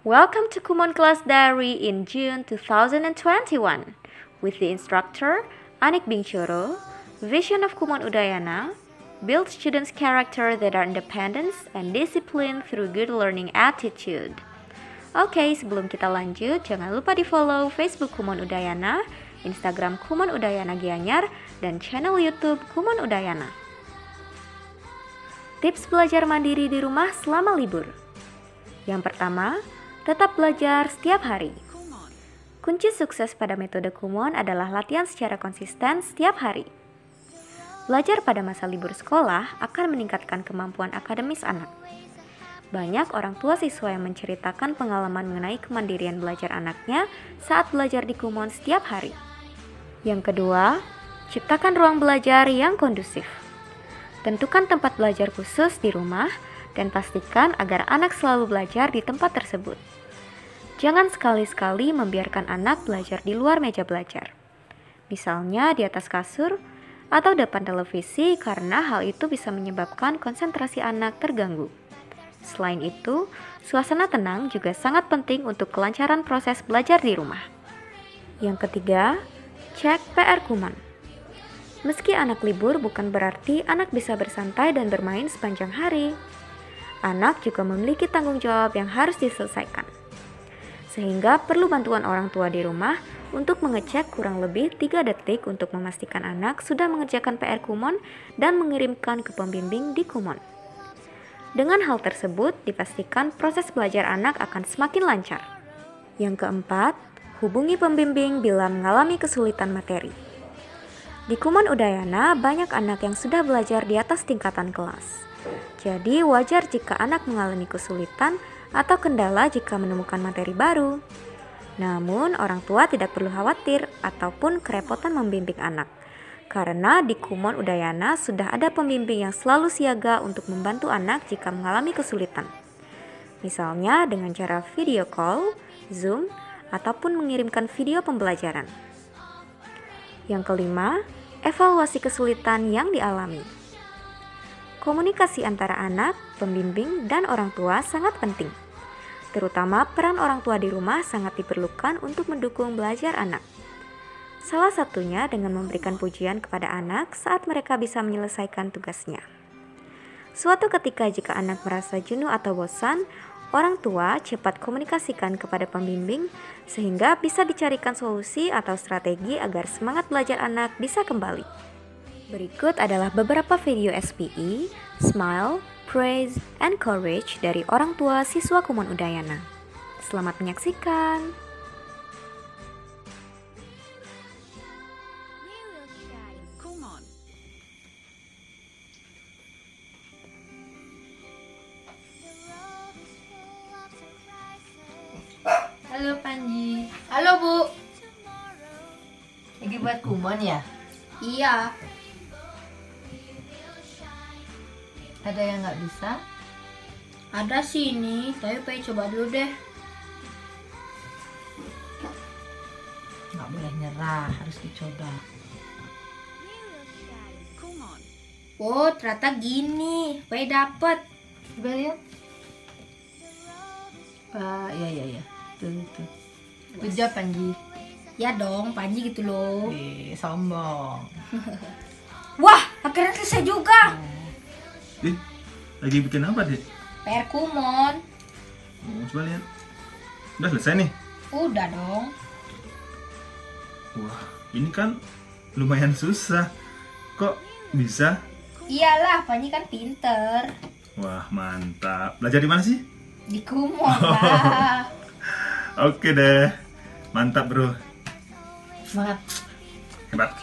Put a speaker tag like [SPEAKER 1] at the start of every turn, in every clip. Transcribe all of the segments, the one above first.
[SPEAKER 1] Welcome to Kumon Class Diary in June 2021 with the instructor Anik Bingchoro. Vision of Kumon Udayana: build students' character that are independent and disciplined through good learning attitude. Oke, sebelum kita lanjut, jangan lupa di follow Facebook Kumon Udayana, Instagram Kumon Udayana Gianyar, dan channel YouTube Kumon Udayana. Tips belajar mandiri di rumah selama libur. Yang pertama, tetap belajar setiap hari. Kunci sukses pada metode Kumon adalah latihan secara konsisten setiap hari. Belajar pada masa libur sekolah akan meningkatkan kemampuan akademis anak. Banyak orang tua siswa yang menceritakan pengalaman mengenai kemandirian belajar anaknya saat belajar di Kumon setiap hari. Yang kedua, ciptakan ruang belajar yang kondusif. Tentukan tempat belajar khusus di rumah dan pastikan agar anak selalu belajar di tempat tersebut. Jangan sekali-sekali membiarkan anak belajar di luar meja belajar. Misalnya di atas kasur atau depan televisi, karena hal itu bisa menyebabkan konsentrasi anak terganggu. Selain itu, suasana tenang juga sangat penting untuk kelancaran proses belajar di rumah. Yang ketiga, cek PR Kumon. Meski anak libur, bukan berarti anak bisa bersantai dan bermain sepanjang hari. Anak juga memiliki tanggung jawab yang harus diselesaikan. Sehingga perlu bantuan orang tua di rumah untuk mengecek kurang lebih 3 detik untuk memastikan anak sudah mengerjakan PR Kumon dan mengirimkan ke pembimbing di Kumon. Dengan hal tersebut, dipastikan proses belajar anak akan semakin lancar. Yang keempat, hubungi pembimbing bila mengalami kesulitan materi. Di Kumon Udayana, banyak anak yang sudah belajar di atas tingkatan kelas. Jadi wajar jika anak mengalami kesulitan atau kendala jika menemukan materi baru. Namun, orang tua tidak perlu khawatir ataupun kerepotan membimbing anak. Karena di Kumon Udayana sudah ada pembimbing yang selalu siaga untuk membantu anak jika mengalami kesulitan. Misalnya dengan cara video call, Zoom, ataupun mengirimkan video pembelajaran. Yang kelima, evaluasi kesulitan yang dialami. Komunikasi antara anak, pembimbing, dan orang tua sangat penting. Terutama peran orang tua di rumah sangat diperlukan untuk mendukung belajar anak. Salah satunya dengan memberikan pujian kepada anak saat mereka bisa menyelesaikan tugasnya. Suatu ketika jika anak merasa jenuh atau bosan, orang tua cepat komunikasikan kepada pembimbing sehingga bisa dicarikan solusi atau strategi agar semangat belajar anak bisa kembali. Berikut adalah beberapa video SPI, Smile, Praise, and Courage dari orang tua siswa Kumon Udayana. Selamat menyaksikan!
[SPEAKER 2] Halo Panji.
[SPEAKER 3] Halo Bu.
[SPEAKER 2] Lagi buat Kumon ya?
[SPEAKER 3] Iya.
[SPEAKER 2] Ada yang nggak bisa?
[SPEAKER 3] Ada sih ini, tapi pengen coba dulu deh.
[SPEAKER 2] Nggak boleh nyerah, harus dicoba.
[SPEAKER 3] Oh, ternyata gini, pengen dapet.
[SPEAKER 2] Coba lihat. Iya. Tuh. Good job Panji.
[SPEAKER 3] Ya dong, Panji gitu loh.
[SPEAKER 2] Sombong.
[SPEAKER 3] Wah, akhirnya selesai juga.
[SPEAKER 4] Lagi bikin apa, Dek?
[SPEAKER 3] PR Kumon.
[SPEAKER 4] Coba lihat. Udah selesai nih?
[SPEAKER 3] Udah dong.
[SPEAKER 4] Wah, ini kan lumayan susah. Kok bisa?
[SPEAKER 3] Iyalah, Panji kan pinter.
[SPEAKER 4] Wah, mantap. Belajar di mana sih?
[SPEAKER 3] Di Kumon lah.
[SPEAKER 4] Oke deh. Mantap, Bro.
[SPEAKER 2] Semangat.
[SPEAKER 4] Hebat.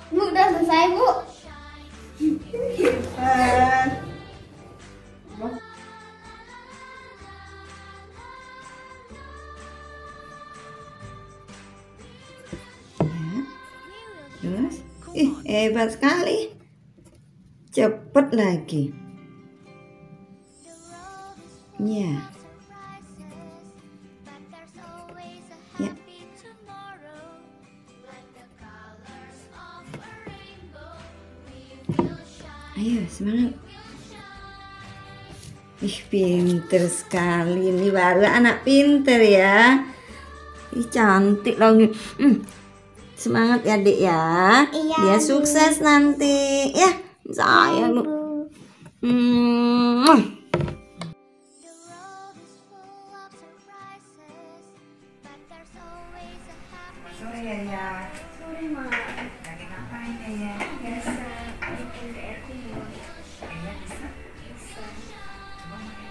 [SPEAKER 5] Bu, udah selesai, Bu.
[SPEAKER 6] Terus, hebat sekali. Cepet lagi. Ya. Ya. Ayo, semangat. Ih, pinter sekali. Ini baru anak pinter ya. Ih, cantik lagi. Semangat ya, Dik ya.
[SPEAKER 3] Iya,
[SPEAKER 6] Dia
[SPEAKER 3] Bu.
[SPEAKER 6] sukses nanti. Ya, sayang lu. Sore ya.
[SPEAKER 3] Sore, Ma.
[SPEAKER 6] Lagi ngapain ya?
[SPEAKER 3] Biasa bikin PR kumon.
[SPEAKER 6] Iya, bisa.
[SPEAKER 3] Bisa.
[SPEAKER 6] Coba pakai.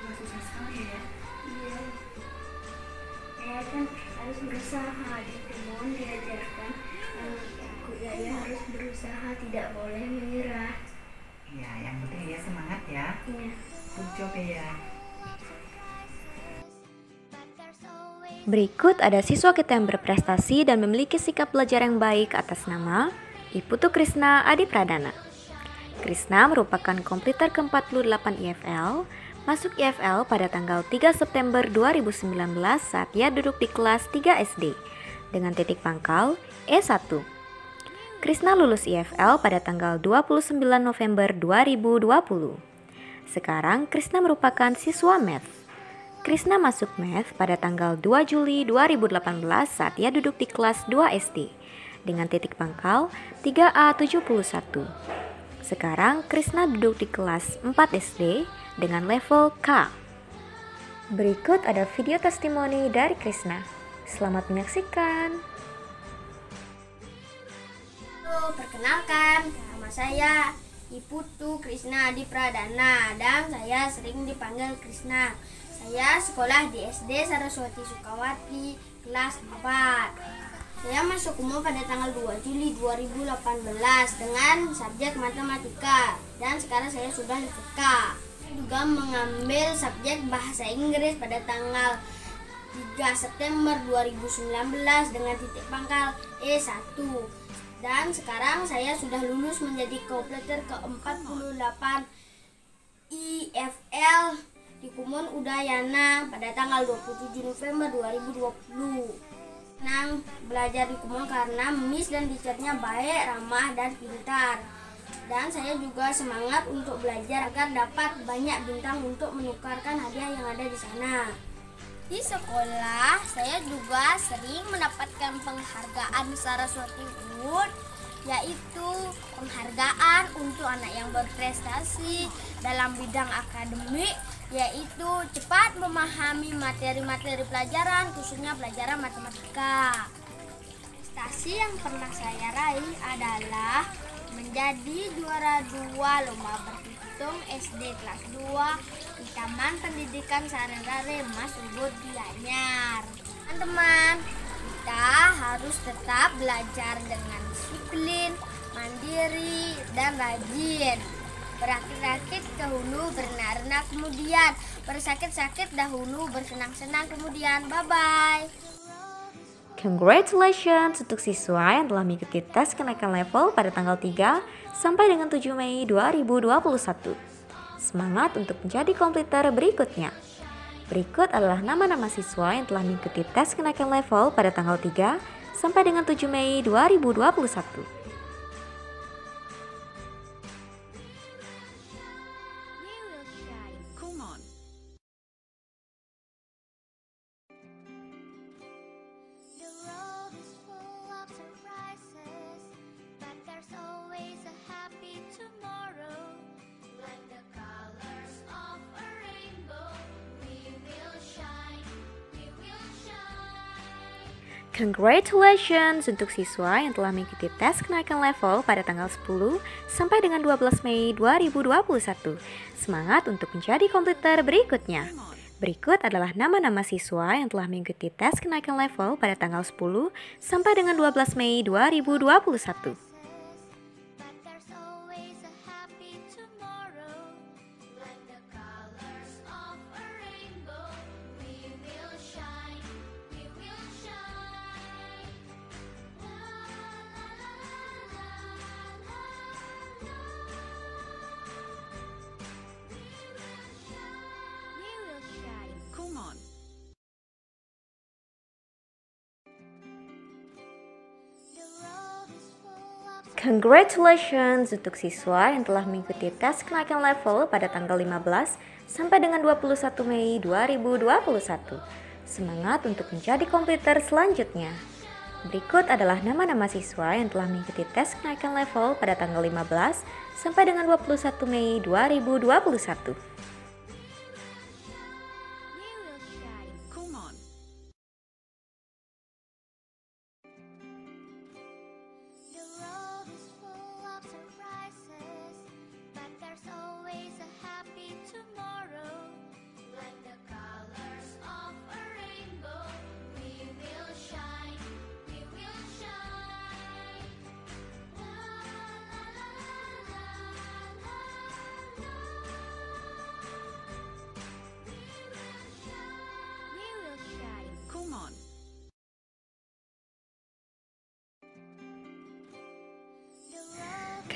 [SPEAKER 6] Oh, susah sekali ya.
[SPEAKER 3] Iya. Saya kan harus berusaha di kumon diajarkan Yaya harus berusaha, tidak boleh menyerah.
[SPEAKER 6] Iya, yang penting ya semangat ya.
[SPEAKER 3] Iya.
[SPEAKER 6] Good job ya.
[SPEAKER 1] Berikut ada siswa kita yang berprestasi dan memiliki sikap belajar yang baik atas nama Iputu Krisna Adi Pradana. Krisna merupakan komputer ke-48 IFL, masuk IFL pada tanggal 3 September 2019 saat ia duduk di kelas 3 SD dengan titik pangkal E1. Krisna lulus IFL pada tanggal 29 November 2020. Sekarang Krisna merupakan siswa Math. Krisna masuk Math pada tanggal 2 Juli 2018 saat ia duduk di kelas 2 SD dengan titik pangkal 3A71. Sekarang Krisna duduk di kelas 4 SD dengan level K. Berikut ada video testimoni dari Krisna. Selamat menyaksikan.
[SPEAKER 3] Halo, perkenalkan, nama saya Iputu Krisna Adi Pradana dan saya sering dipanggil Krisna. Saya sekolah di SD Saraswati Sukawati kelas 4. Saya masuk umum pada tanggal 2 Juli 2018 dengan subjek matematika dan sekarang saya sudah level K. Saya juga mengambil subjek bahasa Inggris pada tanggal 3 September 2019 dengan titik pangkal E1. Dan sekarang saya sudah lulus menjadi komputer ke-48 IFL di Kumon Udayana pada tanggal 27 November 2020. Senang belajar di Kumon karena Miss dan teachernya baik, ramah, dan pintar. Dan saya juga semangat untuk belajar agar dapat banyak bintang untuk menukarkan hadiah yang ada di sana. Di sekolah, saya juga sering mendapatkan penghargaan Saraswati Award, yaitu penghargaan untuk anak yang berprestasi dalam bidang akademik, yaitu cepat memahami materi-materi pelajaran, khususnya pelajaran matematika. Prestasi yang pernah saya raih adalah menjadi juara 2 lomba berhitung SD kelas 2 di Taman Pendidikan Sarendare Mas Ubud Gianyar. Teman-teman, kita harus tetap belajar dengan disiplin, mandiri, dan rajin. Berakit-rakit dahulu, berenang-renang kemudian, bersakit-sakit dahulu, bersenang-senang kemudian. Bye-bye.
[SPEAKER 1] Congratulations untuk siswa yang telah mengikuti tes kenaikan level pada tanggal 3 sampai dengan 7 Mei 2021. Semangat untuk menjadi komputer berikutnya. Berikut adalah nama-nama siswa yang telah mengikuti tes kenaikan level pada tanggal 3 sampai dengan 7 Mei 2021. Congratulations untuk siswa yang telah mengikuti tes kenaikan level pada tanggal 10 sampai dengan 12 Mei 2021. Semangat untuk menjadi komputer berikutnya. Berikut adalah nama-nama siswa yang telah mengikuti tes kenaikan level pada tanggal 10 sampai dengan 12 Mei 2021. Congratulations untuk siswa yang telah mengikuti tes kenaikan level pada tanggal 15 sampai dengan 21 Mei 2021. Semangat untuk menjadi komputer selanjutnya. Berikut adalah nama-nama siswa yang telah mengikuti tes kenaikan level pada tanggal 15 sampai dengan 21 Mei 2021.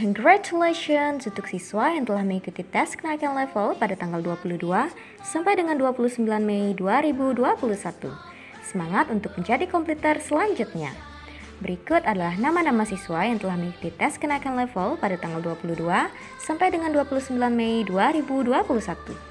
[SPEAKER 1] Congratulations untuk siswa yang telah mengikuti tes kenaikan level pada tanggal 22 sampai dengan 29 Mei 2021. Semangat untuk menjadi komputer selanjutnya. Berikut adalah nama-nama siswa yang telah mengikuti tes kenaikan level pada tanggal 22 sampai dengan 29 Mei 2021.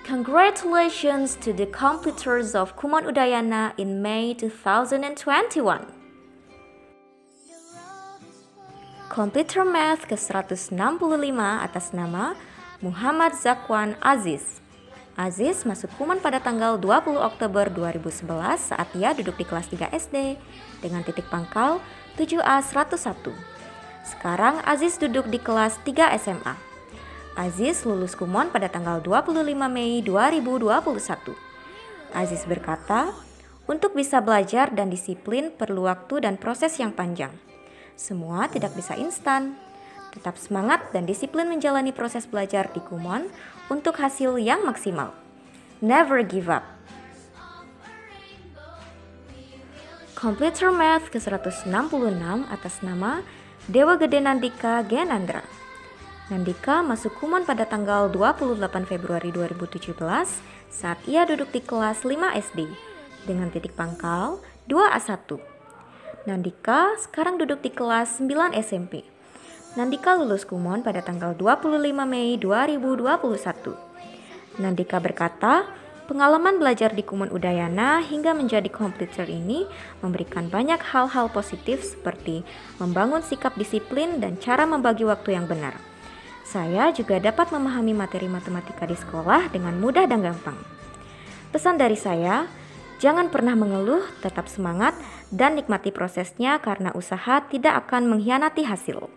[SPEAKER 1] Congratulations to the completers of Kumon Udayana in May 2021. Komputer Math ke-165 atas nama Muhammad Zakwan Aziz. Aziz masuk Kumon pada tanggal 20 Oktober 2011 saat ia duduk di kelas 3 SD dengan titik pangkal 7A101. Sekarang Aziz duduk di kelas 3 SMA. Aziz lulus Kumon pada tanggal 25 Mei 2021. Aziz berkata, untuk bisa belajar dan disiplin perlu waktu dan proses yang panjang. Semua tidak bisa instan. Tetap semangat dan disiplin menjalani proses belajar di Kumon untuk hasil yang maksimal. Never give up. Komputer Math ke-166 atas nama Dewa Gede Nandika Genandra. Nandika masuk Kumon pada tanggal 28 Februari 2017 saat ia duduk di kelas 5 SD dengan titik pangkal 2A1. Nandika sekarang duduk di kelas 9 SMP. Nandika lulus Kumon pada tanggal 25 Mei 2021. Nandika berkata, pengalaman belajar di Kumon Udayana hingga menjadi komputer ini memberikan banyak hal-hal positif seperti membangun sikap disiplin dan cara membagi waktu yang benar. Saya juga dapat memahami materi matematika di sekolah dengan mudah dan gampang. Pesan dari saya, jangan pernah mengeluh, tetap semangat, dan nikmati prosesnya karena usaha tidak akan mengkhianati hasil.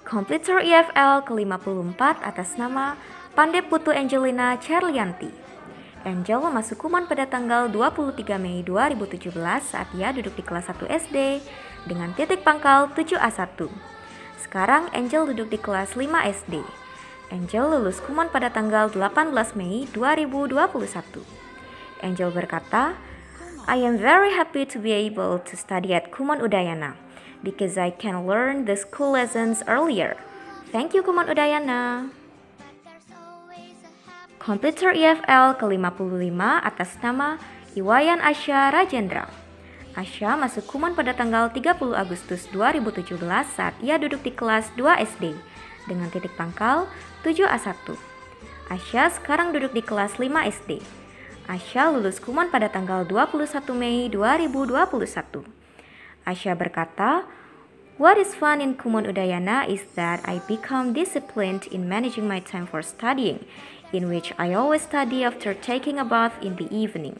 [SPEAKER 1] Komputer EFL ke-54 atas nama Pandey Putu Angelina Charlianti. Angel masuk Kumon pada tanggal 23 Mei 2017 saat ia duduk di kelas 1 SD dengan titik pangkal 7A1. Sekarang Angel duduk di kelas 5 SD. Angel lulus Kumon pada tanggal 18 Mei 2021. Angel berkata, I am very happy to be able to study at Kumon Udayana because I can learn the school lessons earlier. Thank you Kumon Udayana. Komputer EFL ke-55 atas nama Iwayan Asya Rajendra. Asya masuk Kumon pada tanggal 30 Agustus 2017 saat ia duduk di kelas 2 SD dengan titik pangkal 7A1. Asya sekarang duduk di kelas 5 SD. Asya lulus Kumon pada tanggal 21 Mei 2021. Asya berkata, what is fun in Kumon Udayana is that I become disciplined in managing my time for studying, in which I always study after taking a bath in the evening.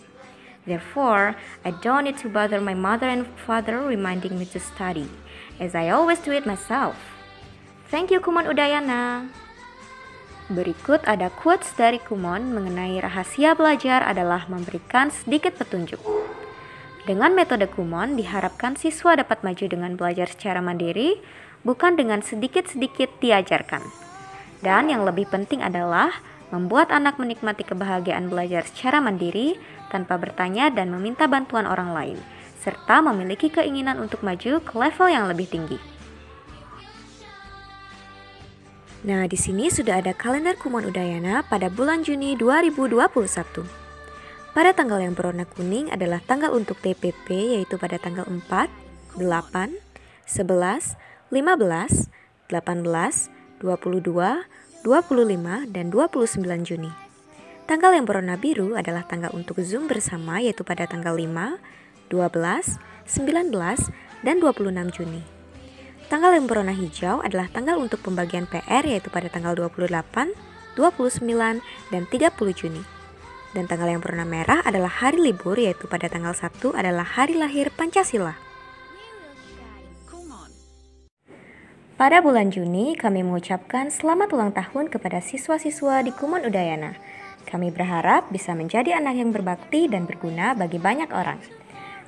[SPEAKER 1] Therefore, I don't need to bother my mother and father reminding me to study, as I always do it myself. Thank you Kumon Udayana. Berikut ada quotes dari Kumon mengenai rahasia belajar adalah memberikan sedikit petunjuk. Dengan metode Kumon diharapkan siswa dapat maju dengan belajar secara mandiri, bukan dengan sedikit-sedikit diajarkan. Dan yang lebih penting adalah membuat anak menikmati kebahagiaan belajar secara mandiri tanpa bertanya dan meminta bantuan orang lain, serta memiliki keinginan untuk maju ke level yang lebih tinggi. Nah, di sini sudah ada kalender Kumon Udayana pada bulan Juni 2021. Pada tanggal yang berwarna kuning adalah tanggal untuk TPP, yaitu pada tanggal 4, 8, 11, 15, 18, 22, 25, dan 29 Juni. Tanggal yang berwarna biru adalah tanggal untuk Zoom bersama, yaitu pada tanggal 5, 12, 19, dan 26 Juni. Tanggal yang berwarna hijau adalah tanggal untuk pembagian PR, yaitu pada tanggal 28, 29, dan 30 Juni. Dan tanggal yang berwarna merah adalah hari libur, yaitu pada tanggal 1 adalah hari lahir Pancasila. Pada bulan Juni, kami mengucapkan selamat ulang tahun kepada siswa-siswa di Kumon Udayana. Kami berharap bisa menjadi anak yang berbakti dan berguna bagi banyak orang.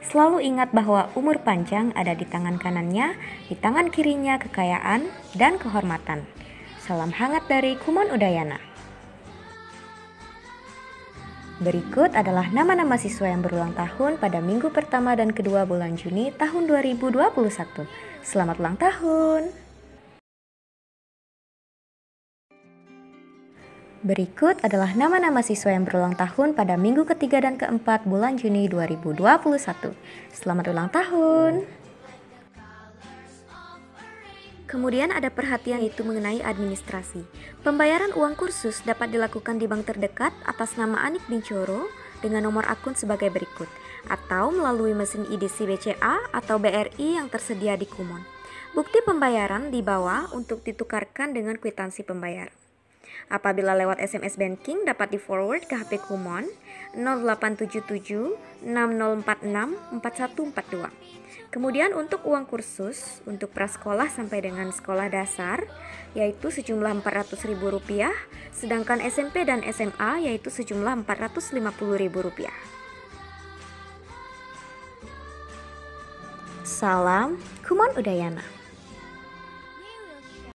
[SPEAKER 1] Selalu ingat bahwa umur panjang ada di tangan kanannya, di tangan kirinya kekayaan dan kehormatan. Salam hangat dari Kumon Udayana. Berikut adalah nama-nama siswa yang berulang tahun pada minggu pertama dan kedua bulan Juni tahun 2021. Selamat ulang tahun! Berikut adalah nama-nama siswa yang berulang tahun pada minggu ketiga dan keempat bulan Juni 2021. Selamat ulang tahun! Kemudian ada perhatian itu mengenai administrasi. Pembayaran uang kursus dapat dilakukan di bank terdekat atas nama Anik Bincoro dengan nomor akun sebagai berikut, atau melalui mesin IDC BCA atau BRI yang tersedia di Kumon. Bukti pembayaran di bawah untuk ditukarkan dengan kwitansi pembayaran. Apabila lewat SMS banking dapat di-forward ke HP Kumon 0877 6046 4142. Kemudian untuk uang kursus untuk prasekolah sampai dengan sekolah dasar yaitu sejumlah Rp400.000, sedangkan SMP dan SMA yaitu sejumlah Rp450.000. Salam Kumon Udayana.